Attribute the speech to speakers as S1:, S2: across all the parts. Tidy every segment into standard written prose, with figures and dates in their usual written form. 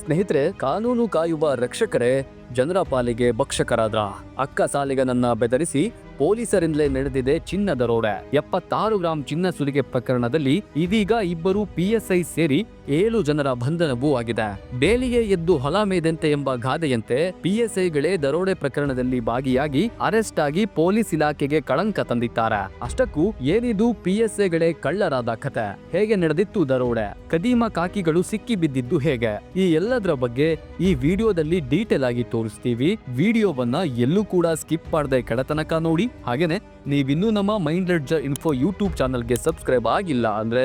S1: ಸ್ನೇಹಿತರೆ, ಕಾನೂನು ಕಾಯುವ ರಕ್ಷಕರೇ ಜನರ ಪಾಲಿಗೆ ಭಕ್ಷಕರಾದ್ರ. ಅಕ್ಕ ಸಾಲಿಗನನ್ನ ಬೆದರಿಸಿ ಪೊಲೀಸರಿಂದಲೇ ನಡೆದಿದೆ ಚಿನ್ನ ದರೋಡೆ. 76 ಗ್ರಾಂ ಚಿನ್ನ ಸುಲಿಗೆ ಪ್ರಕರಣದಲ್ಲಿ ಇದೀಗ ಇಬ್ಬರು PSI ಸೇರಿ 7 ಜನರ ಬಂಧನವೂ ಆಗಿದೆ. ಬೇಲಿಗೆ ಎದ್ದು ಹೊಲ ಮೇದಂತೆ ಎಂಬ ಗಾದೆಯಂತೆ PSIಗಳೇ ದರೋಡೆ ಪ್ರಕರಣದಲ್ಲಿ ಭಾಗಿಯಾಗಿ ಅರೆಸ್ಟ್ ಆಗಿ ಪೊಲೀಸ್ ಇಲಾಖೆಗೆ ಕಳಂಕ ತಂದಿದ್ದಾರೆ. ಅಷ್ಟಕ್ಕೂ ಏನಿದು PSIಗಳೇ ಕಳ್ಳರಾದ ಕತೆ? ಹೇಗೆ ನಡೆದಿತ್ತು ದರೋಡೆ? ಕದೀಮ ಕಾಕಿಗಳು ಸಿಕ್ಕಿ ಬಿದ್ದಿದ್ದು ಹೇಗೆ? ಈ ಎಲ್ಲದರ ಬಗ್ಗೆ ಈ ವಿಡಿಯೋದಲ್ಲಿ ಡೀಟೇಲ್ ಆಗಿ ತೋರಿಸ್ತೀವಿ. ವಿಡಿಯೋವನ್ನ ಎಲ್ಲೂ ಕೂಡ ಸ್ಕಿಪ್ ಮಾಡದೆ ಕಡತನಕ ನೋಡಿ. ಹಾಗೇನೆ ನೀವಿನ್ನೂ ನಮ್ಮ ಮೈಂಡ್ ಲೆಡ್ಜರ್ ಇನ್ಫೋ ಯೂಟ್ಯೂಬ್ ಚಾನಲ್ಗೆ ಸಬ್ಸ್ಕ್ರೈಬ್ ಆಗಿಲ್ಲ ಅಂದ್ರೆ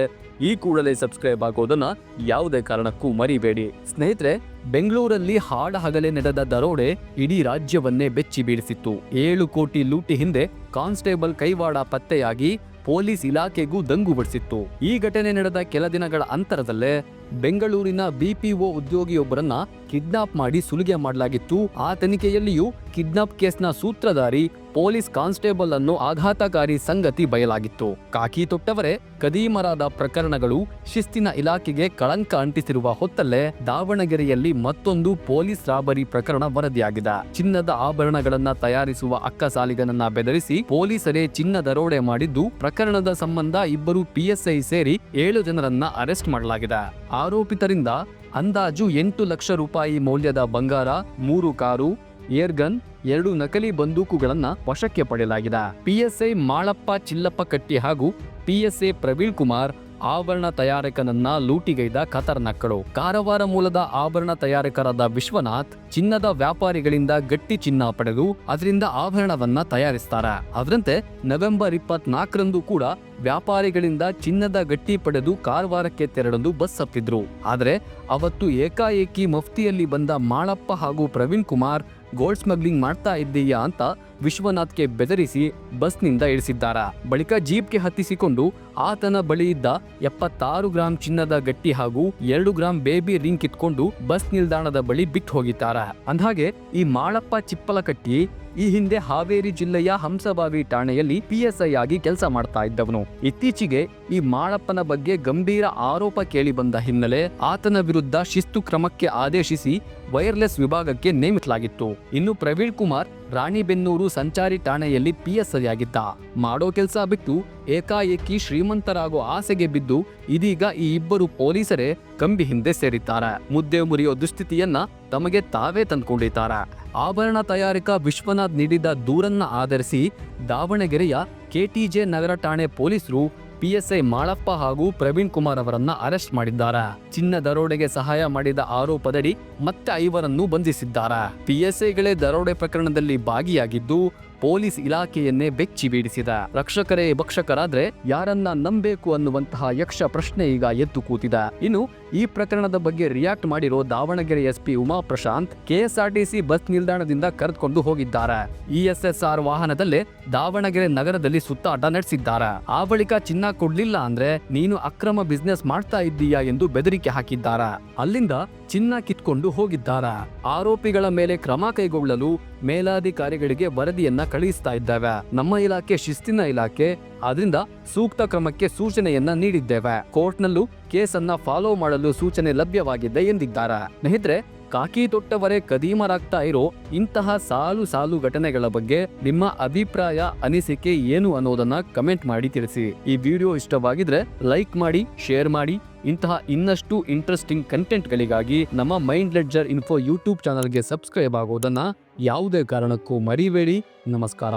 S1: ಈ ಕೂಡಲೇ ಸಬ್ಸ್ಕ್ರೈಬ್ ಆಗೋದನ್ನ ಯಾವುದೇ ಕಾರಣಕ್ಕೂ ಮರಿಬೇಡಿ. ಸ್ನೇಹಿತರೆ, ಬೆಂಗಳೂರಲ್ಲಿ ಹಾಡ ಹಗಲೇ ನಡೆದ ದರೋಡೆ ಇಡೀ ರಾಜ್ಯವನ್ನೇ ಬೆಚ್ಚಿ ಬೀಳಿಸಿತ್ತು. 7 ಕೋಟಿ ಲೂಟಿ ಹಿಂದೆ ಕಾನ್ಸ್ಟೇಬಲ್ ಕೈವಾಡ ಪತ್ತೆಯಾಗಿ ಪೊಲೀಸ್ ಇಲಾಖೆಗೂ ದಂಗು ಬಡಿಸಿತ್ತು. ಈ ಘಟನೆ ನಡೆದ ಕೆಲ ದಿನಗಳ ಅಂತರದಲ್ಲೇ ಬೆಂಗಳೂರಿನ BPO ಉದ್ಯೋಗಿಯೊಬ್ಬರನ್ನ ಕಿಡ್ನಾಪ್ ಮಾಡಿ ಸುಲಿಗೆ ಮಾಡಲಾಗಿತ್ತು. ಆ ತನಿಖೆಯಲ್ಲಿಯೂ ಕಿಡ್ನಾಪ್ ಕೇಸ್ನ ಸೂತ್ರಧಾರಿ ಪೊಲೀಸ್ ಕಾನ್ಸ್ಟೇಬಲ್ ಅನ್ನು ಆಘಾತಕಾರಿ ಸಂಗತಿ ಬಯಲಾಗಿತ್ತು. ಕಾಕಿ ತೊಟ್ಟವರೇ ಕದೀಮರಾದ ಪ್ರಕರಣಗಳು ಶಿಸ್ತಿನ ಇಲಾಖೆಗೆ ಕಳಂಕ ಅಂಟಿಸಿರುವ ಹೊತ್ತಲ್ಲೇ ದಾವಣಗೆರೆಯಲ್ಲಿ ಮತ್ತೊಂದು ಪೊಲೀಸ್ ರಾಬರಿ ಪ್ರಕರಣ ವರದಿಯಾಗಿದೆ. ಚಿನ್ನದ ಆಭರಣಗಳನ್ನ ತಯಾರಿಸುವ ಅಕ್ಕ ಸಾಲಿಗನನ್ನ ಬೆದರಿಸಿ ಪೊಲೀಸರೇ ಚಿನ್ನ ದರೋಡೆ ಮಾಡಿದ್ದು, ಪ್ರಕರಣದ ಸಂಬಂಧ ಇಬ್ಬರು PSI ಸೇರಿ 7 ಜನರನ್ನ ಅರೆಸ್ಟ್ ಮಾಡಲಾಗಿದೆ. ಆರೋಪಿತರಿಂದ ಅಂದಾಜು 8 ಲಕ್ಷ ರೂಪಾಯಿ ಮೌಲ್ಯದ ಬಂಗಾರ, 3 ಕಾರು, ಏರ್ಗನ್, 2 ನಕಲಿ ಬಂದೂಕುಗಳನ್ನ ವಶಕ್ಕೆ ಪಡೆಯಲಾಗಿದೆ. PSI ಮಾಳಪ್ಪ ಚಿಲ್ಲಪ್ಪ ಕಟ್ಟಿ ಹಾಗೂ PSI ಪ್ರವೀಣ್ ಕುಮಾರ್ ಆಭರಣ ತಯಾರಕನನ್ನ ಲೂಟಿಗೈದ ಖತರ್ನಾಕ್ಗಳು. ಕಾರವಾರ ಮೂಲದ ಆಭರಣ ತಯಾರಕರಾದ ವಿಶ್ವನಾಥ್ ಚಿನ್ನದ ವ್ಯಾಪಾರಿಗಳಿಂದ ಗಟ್ಟಿ ಚಿನ್ನ ಪಡೆದು ಅದರಿಂದ ಆಭರಣವನ್ನ ತಯಾರಿಸ್ತಾರೆ. ಅದರಂತೆ ನವೆಂಬರ್ 24ರಂದು ಕೂಡ ವ್ಯಾಪಾರಿಗಳಿಂದ ಚಿನ್ನದ ಗಟ್ಟಿ ಪಡೆದು ಕಾರವಾರಕ್ಕೆ ತೆರಳಲು ಬಸ್ ಹತ್ತಿದ್ರು. ಆದರೆ ಅವತ್ತು ಏಕಾಏಕಿ ಮಫ್ತಿಯಲ್ಲಿ ಬಂದ ಮಾಳಪ್ಪ ಹಾಗೂ ಪ್ರವೀಣ್ ಕುಮಾರ್ ಗೋಲ್ಡ್ ಸ್ಮಗ್ಲಿಂಗ್ ಮಾಡ್ತಾ ಇದ್ದೀಯಾ ಅಂತ ವಿಶ್ವನಾಥ್ಗೆ ಬೆದರಿಸಿ ಬಸ್ನಿಂದ ಇಳಿಸಿದ್ದಾರೆ. ಬಳಿಕ ಜೀಪ್ಗೆ ಹತ್ತಿಸಿಕೊಂಡು ಆತನ ಬಳಿ ಇದ್ದ 76 ಗ್ರಾಂ ಚಿನ್ನದ ಗಟ್ಟಿ ಹಾಗೂ 2 ಗ್ರಾಂ ಬೇಬಿ ರಿಂಗ್ ಕಿತ್ಕೊಂಡು ಬಸ್ ನಿಲ್ದಾಣದ ಬಳಿ ಬಿಟ್ಟು ಹೋಗಿದ್ದಾರೆ. ಅಂದ್ಹಾಗೆ ಈ ಮಾಳಪ್ಪ ಚಿಪ್ಪಲಕಟ್ಟಿ ಈ ಹಿಂದೆ ಹಾವೇರಿ ಜಿಲ್ಲೆಯ ಹಂಸಬಾವಿ ಠಾಣೆಯಲ್ಲಿ PSI ಆಗಿ ಕೆಲಸ ಮಾಡ್ತಾ ಇದ್ದವನು. ಇತ್ತೀಚೆಗೆ ಈ ಮಾಳಪ್ಪನ ಬಗ್ಗೆ ಗಂಭೀರ ಆರೋಪ ಕೇಳಿ ಬಂದ ಹಿನ್ನೆಲೆ ಆತನ ವಿರುದ್ಧ ಶಿಸ್ತು ಕ್ರಮಕ್ಕೆ ಆದೇಶಿಸಿ ವೈರ್ಲೆಸ್ ವಿಭಾಗಕ್ಕೆ ನೇಮಿಸಲಾಗಿತ್ತು. ಇನ್ನು ಪ್ರವೀಣ್ ಕುಮಾರ್ ರಾಣಿಬೆನ್ನೂರು ಸಂಚಾರಿ ಠಾಣೆಯಲ್ಲಿ PSI ಆಗಿದ್ದ. ಮಾಡೋ ಕೆಲಸ ಬಿಟ್ಟು ಏಕಾಏಕಿ ಶ್ರೀಮಂತರಾಗೋ ಆಸೆಗೆ ಬಿದ್ದು ಇದೀಗ ಈ ಇಬ್ಬರು ಪೊಲೀಸರೇ ಕಂಬಿ ಹಿಂದೆ ಸೇರಿದ್ದಾರೆ. ಮುದ್ದೆ ಮುರಿಯೋ ದುಸ್ಥಿತಿಯನ್ನ ತಮಗೆ ತಾವೇ ತಂದ್ಕೊಂಡಿದ್ದಾರೆ. ಆಭರಣ ತಯಾರಕ ವಿಶ್ವನಾಥ್ ನೀಡಿದ ದೂರನ್ನ ಆಧರಿಸಿ ದಾವಣಗೆರೆಯ KTJ ನಗರ ಠಾಣೆ ಪೊಲೀಸರು PSI ಮಾಳಪ್ಪ ಹಾಗೂ ಪ್ರವೀಣ್ ಕುಮಾರ್ ಅವರನ್ನ ಅರೆಸ್ಟ್ ಮಾಡಿದ್ದಾರೆ. ಚಿನ್ನ ದರೋಡೆಗೆ ಸಹಾಯ ಮಾಡಿದ ಆರೋಪದಡಿ ಮತ್ತೆ 5ರನ್ನು ಬಂಧಿಸಿದ್ದಾರೆ. PSIಗಳೇ ದರೋಡೆ ಪ್ರಕರಣದಲ್ಲಿ ಭಾಗಿಯಾಗಿದ್ದು ಪೊಲೀಸ್ ಇಲಾಖೆಯನ್ನೇ ಬೆಚ್ಚಿ ಬೀಡಿಸಿದೆ. ರಕ್ಷಕರೇ ಭಕ್ಷಕರಾದ್ರೆ ಯಾರನ್ನ ನಂಬೇಕು ಅನ್ನುವಂತಹ ಯಕ್ಷ ಪ್ರಶ್ನೆ ಈಗ ಎದ್ದು ಕೂತಿದೆ. ಇನ್ನು ಈ ಪ್ರಕರಣದ ಬಗ್ಗೆ ರಿಯಾಕ್ಟ್ ಮಾಡಿರೋ Davanagere SP Uma Prashant KSRTC bus ನಿಲ್ದಾಣದಿಂದ ಕರೆದುಕೊಂಡು ಹೋಗಿದ್ದಾರೆ. ESSR ವಾಹನದಲ್ಲೇ ದಾವಣಗೆರೆ ನಗರದಲ್ಲಿ ಸುತ್ತಾಟ ನಡೆಸಿದ್ದಾರೆ. ಆ ಬಳಿಕ ಚಿನ್ನ ಕೊಡ್ಲಿಲ್ಲ ಅಂದ್ರೆ ನೀನು ಅಕ್ರಮ ಬಿಸ್ನೆಸ್ ಮಾಡ್ತಾ ಇದ್ದೀಯಾ ಎಂದು ಬೆದರಿಕೆ ಹಾಕಿದ್ದಾರೆ. ಅಲ್ಲಿಂದ ಚಿನ್ನ ಕಿತ್ಕೊಂಡು ಹೋಗಿದ್ದಾರೆ. ಆರೋಪಿಗಳ ಮೇಲೆ ಕ್ರಮ ಕೈಗೊಳ್ಳಲು ಮೇಲಾಧಿಕಾರಿಗಳಿಗೆ ವರದಿಯನ್ನ ಕಳುಹಿಸ್ತಾ ಇದ್ದೇವೆ. ನಮ್ಮ ಇಲಾಖೆ ಶಿಸ್ತಿನ ಇಲಾಖೆ, ಆದ್ರಿಂದ ಸೂಕ್ತ ಕ್ರಮಕ್ಕೆ ಸೂಚನೆಯನ್ನ ನೀಡಿದ್ದೇವೆ. ಕೋರ್ಟ್ನಲ್ಲೂ ಕೇಸನ್ನ ಫಾಲೋ ಮಾಡಲು ಸೂಚನೆ ಲಭ್ಯವಾಗಿದೆ ಎಂದಿದ್ದಾರೆ. ಸ್ನೇಹಿತರೆ, ಕಾಕಿ ತೊಟ್ಟವರೇ ಕದೀಮರಾಗ್ತಾ ಇರೋ ಇಂತಹ ಸಾಲು ಘಟನೆಗಳ ಬಗ್ಗೆ ನಿಮ್ಮ ಅಭಿಪ್ರಾಯ, ಅನಿಸಿಕೆ ಏನು ಅನ್ನೋದನ್ನ ಕಮೆಂಟ್ ಮಾಡಿ ತಿಳಿಸಿ. ಈ ವಿಡಿಯೋ ಇಷ್ಟವಾಗಿದ್ರೆ ಲೈಕ್ ಮಾಡಿ, ಶೇರ್ ಮಾಡಿ. ಇಂತಹ ಇನ್ನಷ್ಟು ಇಂಟ್ರೆಸ್ಟಿಂಗ್ ಕಂಟೆಂಟ್ಗಳಿಗಾಗಿ ನಮ್ಮ ಮೈಂಡ್ ಲೆಡ್ಜರ್ ಇನ್ಫೋ ಯೂಟ್ಯೂಬ್ ಚಾನಲ್ಗೆ ಸಬ್ಸ್ಕ್ರೈಬ್ ಆಗೋದನ್ನ ಯಾವುದೇ ಕಾರಣಕ್ಕೂ ಮರಿಬೇಡಿ. ನಮಸ್ಕಾರ.